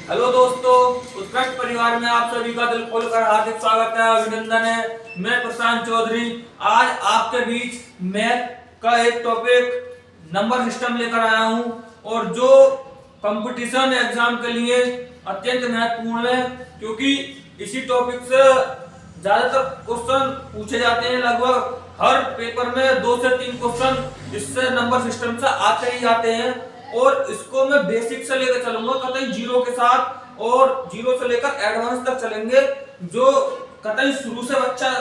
Hello दोस्तों, उत्कृष्ट परिवार में आप सभी का दिल खोलकर हार्दिक स्वागत है, अभिनंदन है। मैं प्रशांत चौधरी आज आपके बीच मैथ का एक टॉपिक नंबर सिस्टम लेकर आया हूं और जो कंपटीशन एग्जाम के लिए अत्यंत महत्वपूर्ण है, क्योंकि इसी टॉपिक से ज्यादातर क्वेश्चन पूछे जाते हैं। लगभग हर पेपर में 2 से 3 क्वेश्चन इससे नंबर सिस्टम से आते ही आते हैं और इसको मैं बेसिक से लेकर चलूंगा, कतई जीरो के साथ, और जीरो से लेकर एडवांस तक चलेंगे। जो कतई शुरू से बच्चा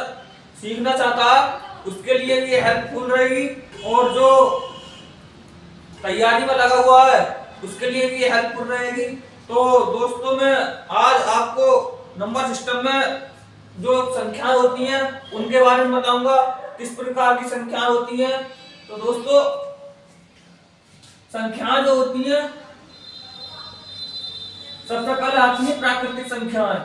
सीखना चाहता है उसके लिए ये हेल्पफुल रहेगी, और जो तैयारी में लगा हुआ है उसके लिए भी ये हेल्पफुल रहेगी। तो दोस्तों, मैं आज आपको नंबर सिस्टम में जो संख्याएं होती हैं उनके बारे में बताऊंगा, किस प्रकार की संख्याएं होती हैं। तो दोस्तों, संख्याएं जो होती हैं सबसे पहले आती है प्राकृतिक संख्याएं।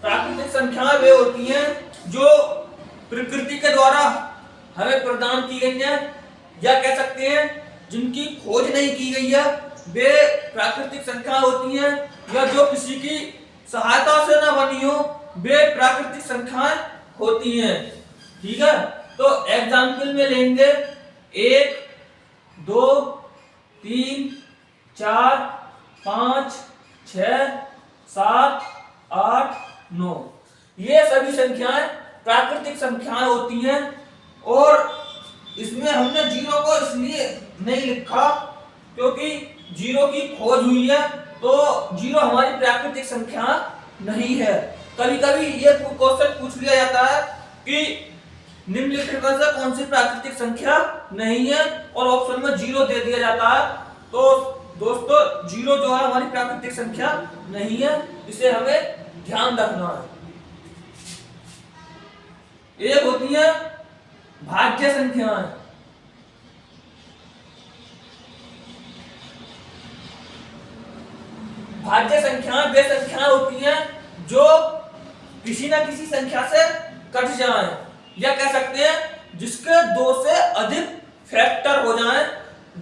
प्राकृतिक संख्याएं वे होती हैं जो प्रकृति के द्वारा हमें प्रदान की गई हैं, या कह सकते हैं जिनकी खोज नहीं की गई है, वे प्राकृतिक संख्याएं होती हैं। या जो किसी की सहायता से न बनी हो, वे प्राकृतिक संख्याएं होती हैं। ठीक है, तो एग्जाम्पल में लेंगे 1, 2, 3, 4, 5, 6, 7, 8, 9, ये सभी संख्याएं प्राकृतिक संख्याएं होती हैं। और इसमें हमने जीरो को इसलिए नहीं लिखा क्योंकि जीरो की खोज हुई है, तो जीरो हमारी प्राकृतिक संख्या नहीं है। कभी कभी ये क्वेश्चन पूछ लिया जाता है कि निम्नलिखित में से कौन सी प्राकृतिक संख्या नहीं है, और ऑप्शन में जीरो दे दिया जाता है। तो दोस्तों, जीरो जो है हमारी प्राकृतिक संख्या नहीं है, इसे हमें ध्यान रखना है। एक होती है भाज्य संख्याएं। भाज्य संख्याएं वे संख्याएं होती हैं जो किसी न किसी संख्या से कट जाएं, या कह सकते हैं जिसके 2 से अधिक फैक्टर हो जाएं,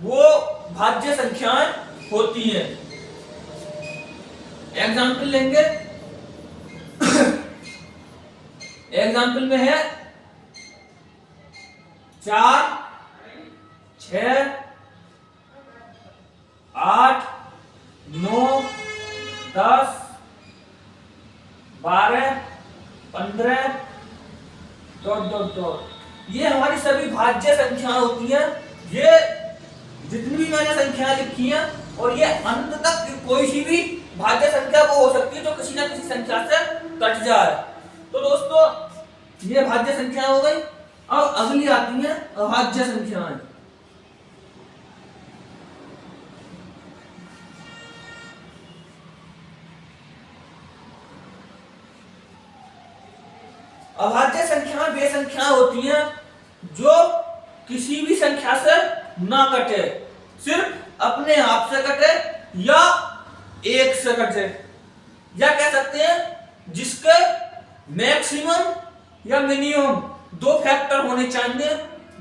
वो भाज्य संख्याएं होती हैं। एग्जाम्पल लेंगे एग्जाम्पल में है 4, 6, 8, 9, 10, 12, 15, ये हमारी सभी भाज्य संख्याएं होती हैं। ये जितनी भी मैंने संख्याएं लिखी हैं, और ये अंत तक कोई सी भी भाज्य संख्या वो हो सकती है जो किसी न किसी संख्या से कट जाए। तो दोस्तों, ये भाज्य संख्या हो गई। अब अगली आती है अभाज्य संख्याएं। अभाज्य संख्याएं वे संख्याएं होती हैं जो किसी भी संख्या से ना कटे, सिर्फ अपने आप से कटे या एक से कटे, या कह सकते हैं जिसके मैक्सिमम या मिनिमम 2 फैक्टर होने चाहिए,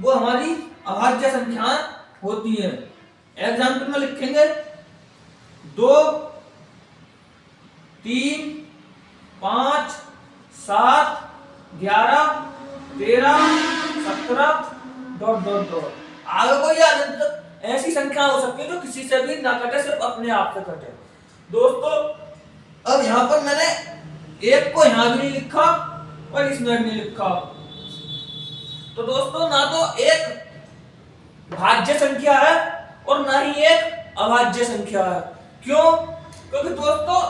वो हमारी अभाज्य संख्याएं होती हैं। एग्जाम्पल में लिखेंगे 2, 3, 5, 7, 11, 13, 17, ... आगे कोई ऐसी संख्या हो सकती है जो किसी से भी ना कटे, सिर्फ अपने आप से कटे। दोस्तों, अब यहां पर मैंने एक को यहां भी नहीं लिखा और इसमें भी नहीं लिखा। तो दोस्तों, ना तो एक भाज्य संख्या है और ना ही एक अभाज्य संख्या है। क्यों? क्योंकि दोस्तों,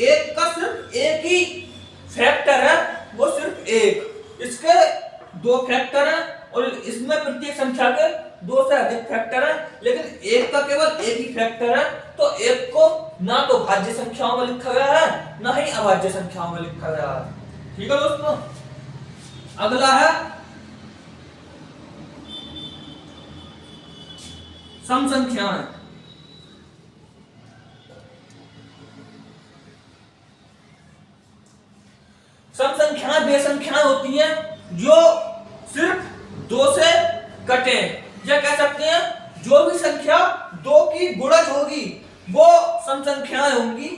एक का सिर्फ एक ही फैक्टर है, वो सिर्फ एक। इसके 2 फैक्टर हैं और इसमें प्रत्येक संख्या के 2 से अधिक फैक्टर हैं, लेकिन एक का केवल एक ही फैक्टर है। तो एक को ना तो भाज्य संख्याओं में लिखा गया है, ना ही अभाज्य संख्याओं में लिखा गया है। ठीक है दोस्तों, अगला है सम संख्याएं। सम संख्याएं वे संख्याएं होती हैं जो सिर्फ 2 से कटे, या कह सकते हैं जो भी संख्या 2 की गुणज होगी वो सम संख्याएं होंगी।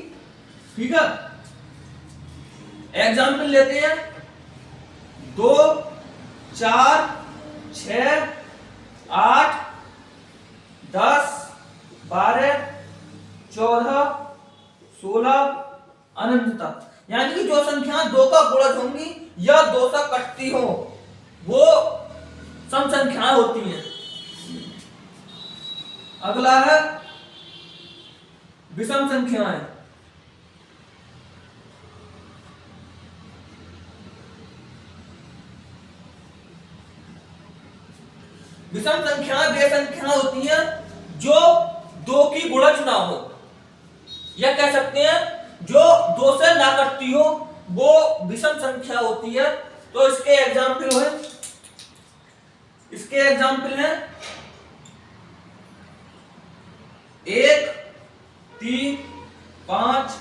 ठीक है, एग्जाम्पल लेते हैं 2, 4, 6, 8, 10, 12, 14, 16 अनंत तक। यानी कि जो संख्या 2 का गुणज होंगी या 2 से कटती हो वो सम संख्याएं होती हैं। अगला है विषम संख्याएं। विषम संख्याएं वे संख्याएं होती हैं जो 2 की गुणज ना हो, या कह सकते हैं जो 2 से ना कटती हो वो विषम संख्या होती है। तो इसके एग्जाम्पल है 1, 3, 5,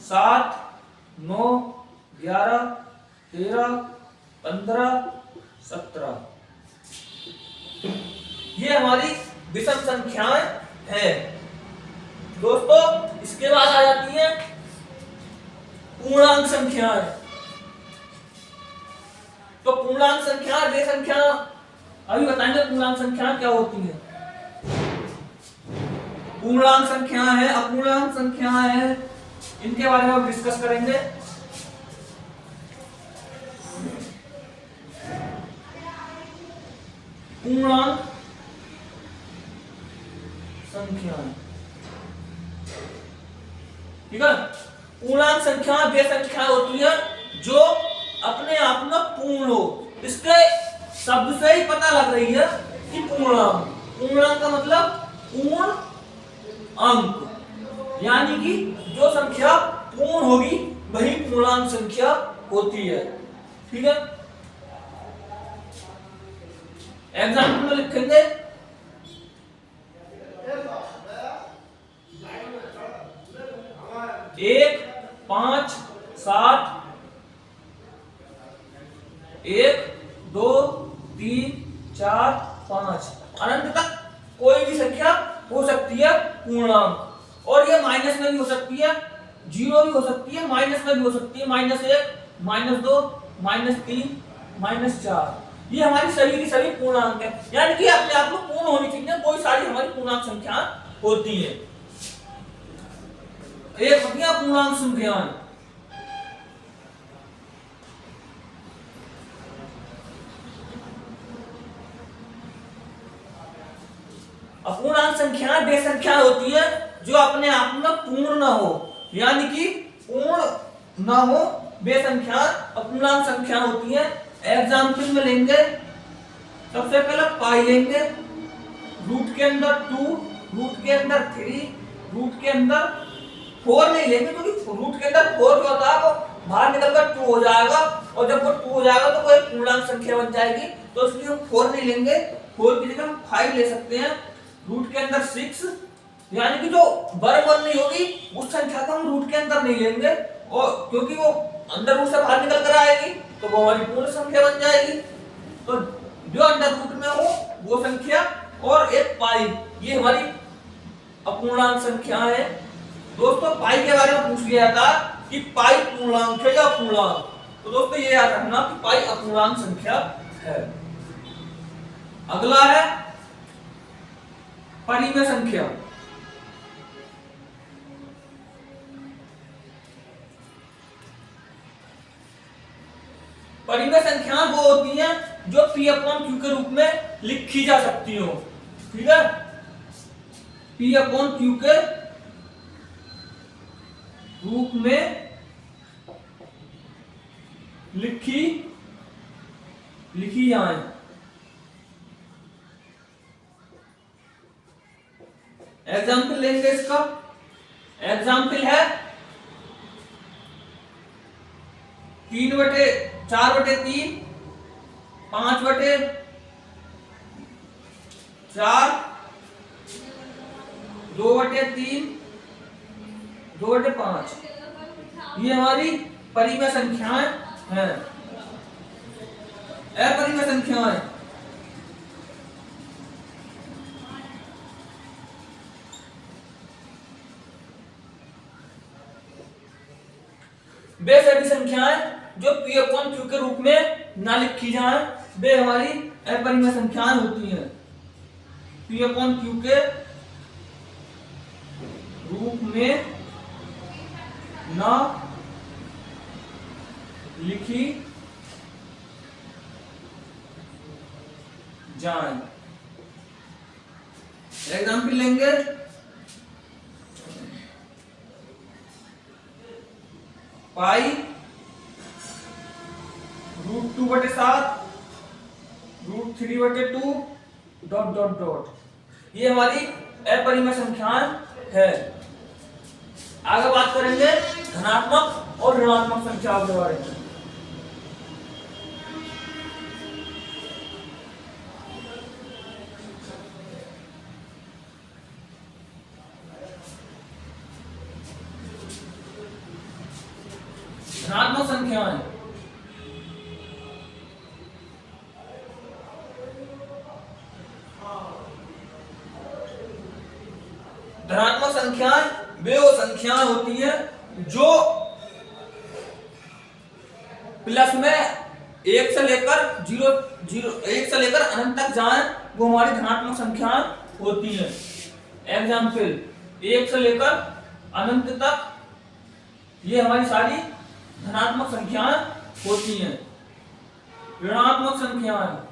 7, 9, 11, 13, 15, 17। ये हमारी विषम संख्याएं हैं दोस्तों। इसके बाद आ जाती हैं पूर्णांक संख्याएं। तो पूर्णांक संख्या वे संख्या, अभी बताएंगे पूर्णांक संख्या क्या होती है। पूर्णांक संख्या है, अपूर्णांक संख्या है, इनके बारे में हम डिस्कस करेंगे। पूर्णांक संख्या, ठीक है। पूर्णांक संख्या वे संख्या होती है जो अपने आप में पूर्ण हो। इसके शब्द से ही पता लग रही है कि पूर्णांक, पूर्णांक का मतलब पूर्ण अंक, यानी कि जो संख्या पूर्ण होगी वही पूर्णांक संख्या होती है। ठीक है, एग्जाम्पल में लिखेंगे 1, 5, 7, 1, 2, 3, 4, 5 अनंत तक कोई भी संख्या हो सकती है पूर्णांक। और ये माइनस में भी हो सकती है, 0 भी हो सकती है, माइनस में भी हो सकती है, -1, -2, -3, -4। ये हमारी सभी की सभी पूर्णांक है, यानी कि अपने आप में पूर्ण होनी चाहिए, कोई सारी हमारी पूर्णांक संख्या होती है। एक होती है पूर्णांक संख्याएं। अपूर्णांक संख्याएं वे संख्या होती है जो अपने आप में पूर्ण ना हो, यानी कि पूर्ण ना हो वे संख्या अपूर्णांक संख्या होती है। एग्जाम्पल में लेंगे सबसे पहले पाई लेंगे, रूट के अंदर 2, रूट के अंदर 3, रूट के अंदर 4 नहीं लेंगे क्योंकि रूट के अंदर 4 जो होता है वो बाहर निकलकर 2 हो जाएगा, और जब वो 2 हो जाएगा तो वो एक पूर्णांक संख्या बन जाएगी। तो इसलिए हम 4 नहीं लेंगे, 4 की जगह हम 5 ले सकते हैं। रूट के अंदर 6, यानी कि जो वर्गमूल नहीं होगी उस संख्या को हम रूट के अंदर नहीं लेंगे, और क्योंकि वो अंदर रूट से बाहर निकल कर आएगी तो वो हमारी पूर्ण संख्या बन जाएगी। तो जो अंडर रूट में हो वो संख्या, और एक पाई, ये हमारी अपूर्णांक संख्या है। दोस्तों पाई के बारे में पूछ लिया था कि पाई पूर्णांक है या अपूर्णांक, तो दोस्तों ये याद रखना कि पाई अपूर्णांक संख्या है। अगला है परिमेय संख्या। परिमेय संख्या वो होती हैं जो P/Q के रूप में लिखी जा सकती हो। ठीक है, P/Q के रूप में लिखी जाए। एग्जाम्पल लेंगे इसका, एग्जाम्पल है 4/3, 5/4, 2/3, 2/5। ये हमारी परिमेय संख्याएं हैं। अपरिमेय संख्याएं वे सभी संख्याएं जो p अपॉन q के रूप में ना लिखी जाए वे हमारी अपरिमेय संख्याएं होती हैं। p अपॉन q के रूप में ना लिखी जाए। एग्जाम्पल लेंगे, पाई √2/7 √3/2 ... ये हमारी अपरिमेय संख्याएं है। आगे बात करेंगे धनात्मक और ऋणात्मक संख्याओं के बारे में। धनात्मक संख्याएं धनात्मक संख्याएं वे वो संख्याएं होती हैं जो प्लस में 1 से लेकर 1 से लेकर अनंत तक जाएं, वो हमारी धनात्मक संख्याएं होती हैं। एग्जाम्पल, 1 से लेकर अनंत तक ये हमारी सारी धनात्मक संख्याएं होती हैं। ऋणात्मक संख्याएं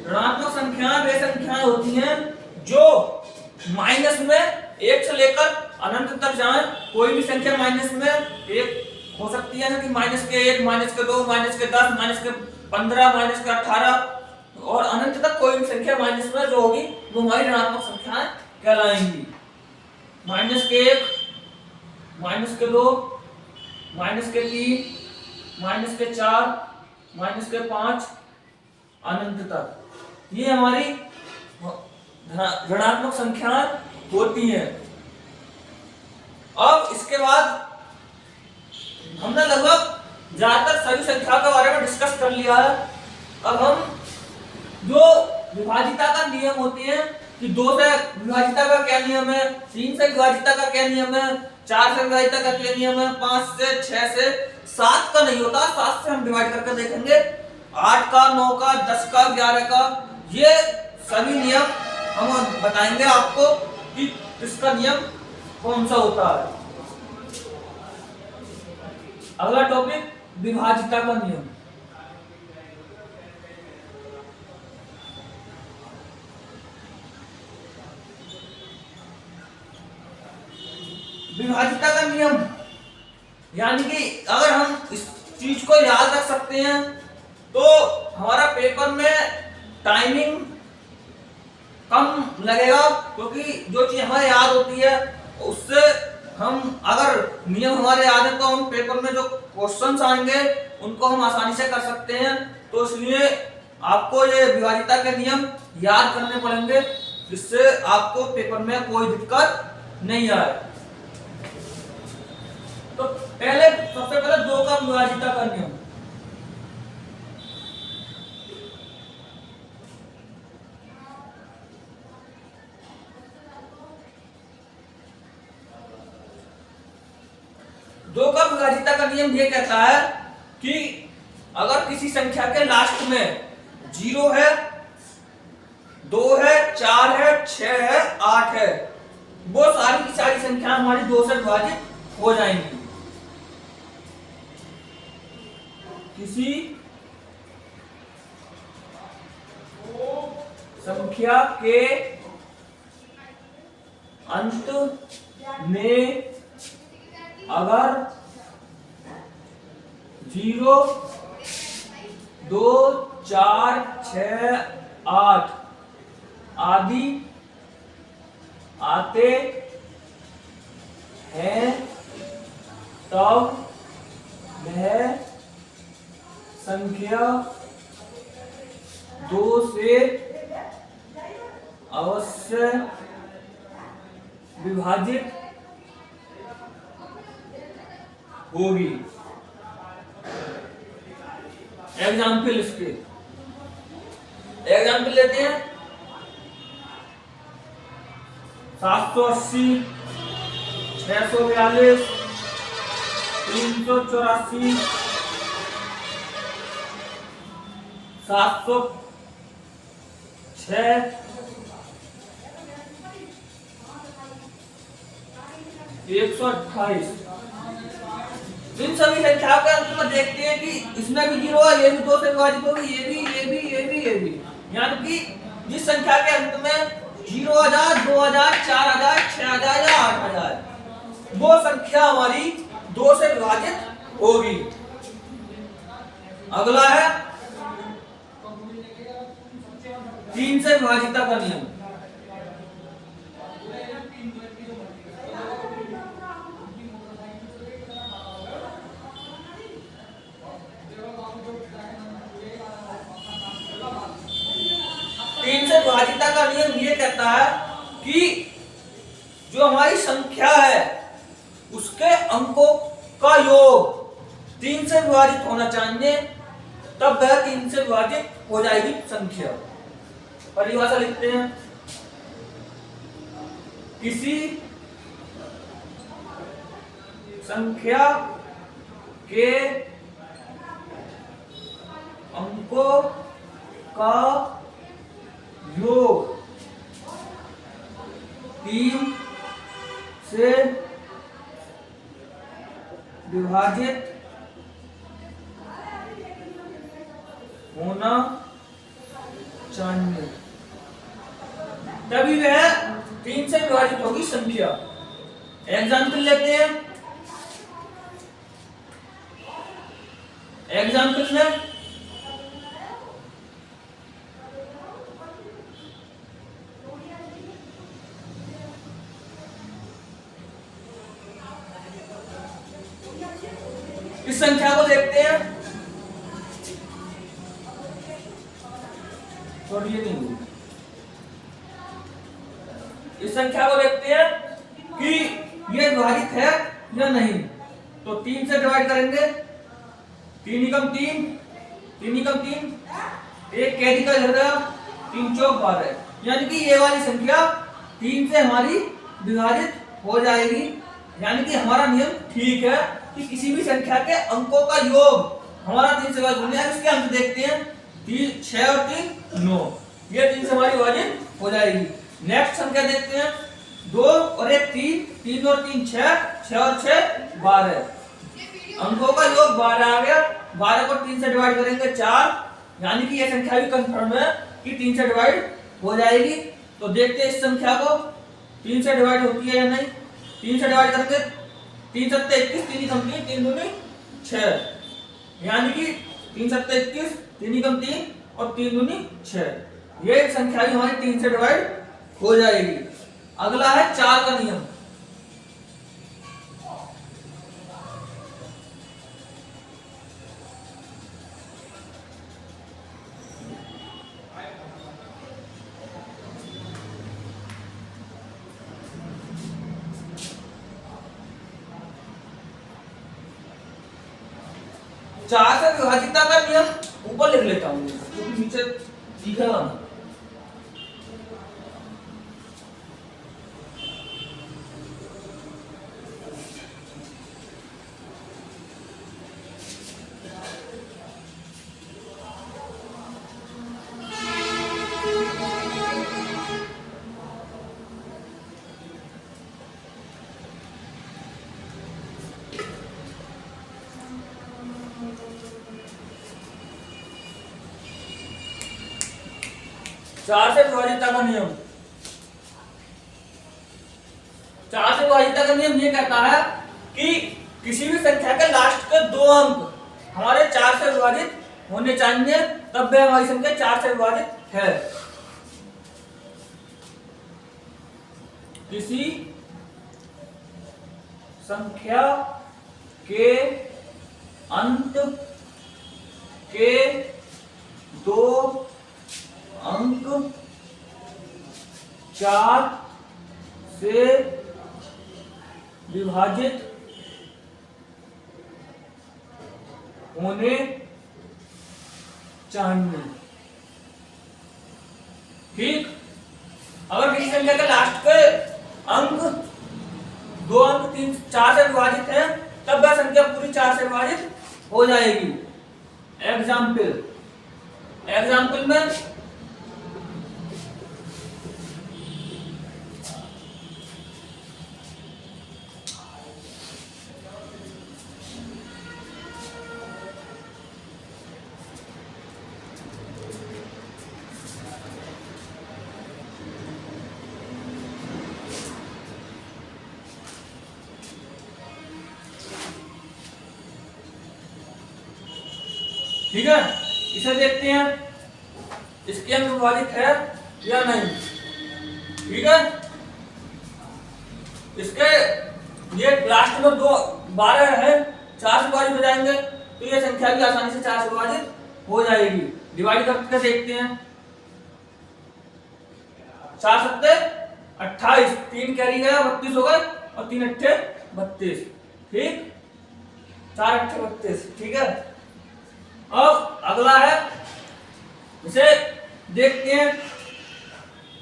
ऋणात्मक संख्याएं वे संख्याएं होती हैं जो माइनस में 1 से लेकर अनंत तक जाए। कोई भी संख्या माइनस में 1 हो सकती है, कि -1, -2, -10, -15, -18 और अनंत तक कोई भी संख्या माइनस में जो होगी वो हमारी ऋणात्मक संख्याएं कहलाएंगी। -1, -2, -3, -4, -5 अनंत तक ये हमारी ऋणात्मक संख्याएं होती हैं। अब इसके बाद हमने लगभग ज्यादातर सभी संख्या के बारे में डिस्कस कर लिया है। अब हम जो विभाजिता का नियम होते हैं कि 2 से विभाजिता का क्या नियम है, 3 से विभाजिता का क्या नियम है, 4 से विभाजिता का क्या नियम है, 5 से, 6 से, 7 का नहीं होता, 7 से हम डिवाइड करके देखेंगे, 8 का, 9 का, 10 का, 11 का, ये सभी नियम हम बताएंगे आपको कि इसका नियम कौन सा होता है। अगला टॉपिक विभाजिता का नियम। विभाजिता का नियम यानी कि अगर हम इस चीज को याद रख सकते हैं तो हमारा पेपर में टाइमिंग कम लगेगा, क्योंकि जो चीज हमें याद होती है उससे हम अगर नियम हमारे याद है तो हम पेपर में जो क्वेश्चंस आएंगे उनको हम आसानी से कर सकते हैं। तो इसलिए आपको ये विभाजिता के नियम याद करने पड़ेंगे जिससे आपको पेपर में कोई दिक्कत नहीं आए। तो सबसे पहले 2 का विभाजिता का नियम। दो का विभाजिता का नियम ये कहता है कि अगर किसी संख्या के लास्ट में 0 है, 2 है, 4 है, 6 है, 8 है, वो सारी की सारी संख्या हमारी 2 से विभाजित हो जाएंगी। किसी संख्या के अंत में अगर 0, 2, 4, 6, 8 आदि आते हैं तब वह संख्या 2 से अवश्य विभाजित होगी। एग्जाम्पल लेते हैं। 780, 642, 384, 706, 128। इन सभी संख्याओं के अंत में देखते हैं कि इसमें भी 0 है, ये भी 2 से विभाजित होगी, ये भी। यानी कि जिस संख्या के अंत में 0,000, 2,000, 4,000, 6,000 या 8,000, वो संख्या हमारी 2 से विभाजित होगी। अगला है 3 से विभाजिता का नियम। तीन से विभाजिता का नियम ये कहता है कि जो हमारी संख्या है उसके अंकों का योग 3 से विभाजित होना चाहिए, तब वह 3 से विभाजित हो जाएगी संख्या। परिभाषा लिखते हैं, किसी संख्या के अंकों का योग 3 से विभाजित होना चाहिए, तभी वह 3 से विभाजित होगी संख्या। एग्जाम्पल लेते हैं। एग्जाम्पल में इस संख्या को देखते हैं, और ये नहीं होगी। इस संख्या को देखते हैं कि ये विभाजित है या नहीं। तो 3 से डिवाइड करेंगे, 3 एकम 3, 3 एकम 3, एक कैरी का झगड़ा, 3 चौक 12, यानी कि ये वाली संख्या 3 से हमारी विभाजित हो जाएगी। यानी कि हमारा नियम ठीक है कि किसी भी संख्या के अंकों का योग हमारा 3 से विभाजित होने है। इसके अंक देखते हैं, 3, 6 और 3, 9, ये 3 से हमारी विभाजित हो जाएगी। नेक्स्ट संख्या देखते हैं, 2 और 1 3, 3 और 3 6, 6 और 6 12, अंकों का योग 12 आ गया। 12 को 3 से डिवाइड करेंगे 4, यानी कि यह संख्या भी कंफर्म है कि 3 से डिवाइड हो जाएगी। तो देखते हैं इस संख्या को 3 से डिवाइड होती है या नहीं। 3 से डिवाइड करेंगे, 3 सत्ते 21, 3 एकम 3, 3 दूनी 6, यानी कि 3 सत्ते 21, 3 एकम 3 और 3 दूनी 6, ये संख्या भी हमारी 3 से डिवाइड हो जाएगी। अगला है 4 का नियम। चार से विभाजिता का नियम ऊपर लिख लेता हूं क्योंकि नीचे दिखेगा ना। चार से विभाजिता का नियम, 4 से विभाजिता का नियम ये कहता है कि किसी भी संख्या के लास्ट के 2 अंक हमारे 4 से विभाजित होने चाहिए, तब वह हमारी संख्या 4 से विभाजित है। किसी संख्या के अंत के 2 अंक 4 से विभाजित होने चाहिए। ठीक, अगर किसी संख्या के लास्ट के अंक 2 अंक 3 4 से विभाजित है, तब वह संख्या पूरी 4 से विभाजित हो जाएगी। एग्जाम्पल में ठीक है, इसे देखते हैं इसके अंक विभाजित है या नहीं। ठीक है, इसके ये लास्ट में 2 12 है, 4 से विभाजित हो जाएंगे तो ये संख्या भी आसानी से 4 से विभाजित हो जाएगी। डिवाइड करके देखते हैं। 4 सत्ते 28, 3 कैरी गया 32 हो गए और 3 अट्ठे 32। ठीक, 4 अट्ठे 32। ठीक है, अब अगला है, इसे देखते हैं।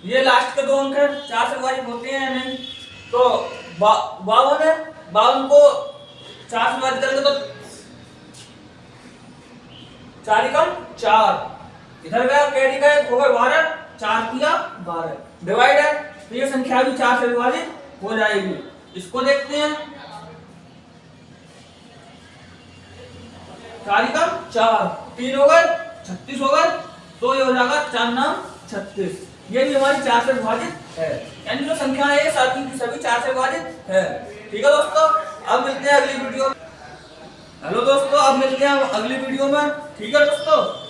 ये लास्ट के 2 अंक है, 4 से विभाजित होते हैं या नहीं। तो 52 है, 52 को 4 से विभाजित करेंगे तो 4 एकम 4, इधर गया कैरी गया हो गए 12, 4 किया 12। डिवाइड है तो ये संख्या भी 4 से विभाजित हो जाएगी। इसको देखते हैं। 4 एकम 4, 3 हो गए 36 हो गए, तो ये हो जाएगा 4 नाम 36। ये भी हमारी 4 से विभाजित है, यानी जो संख्या है सभी की सभी 4 से विभाजित है। ठीक है दोस्तों, अब मिलते हैं अगली वीडियो में। हेलो दोस्तों, अब मिलते हैं अगली वीडियो में। ठीक है दोस्तों।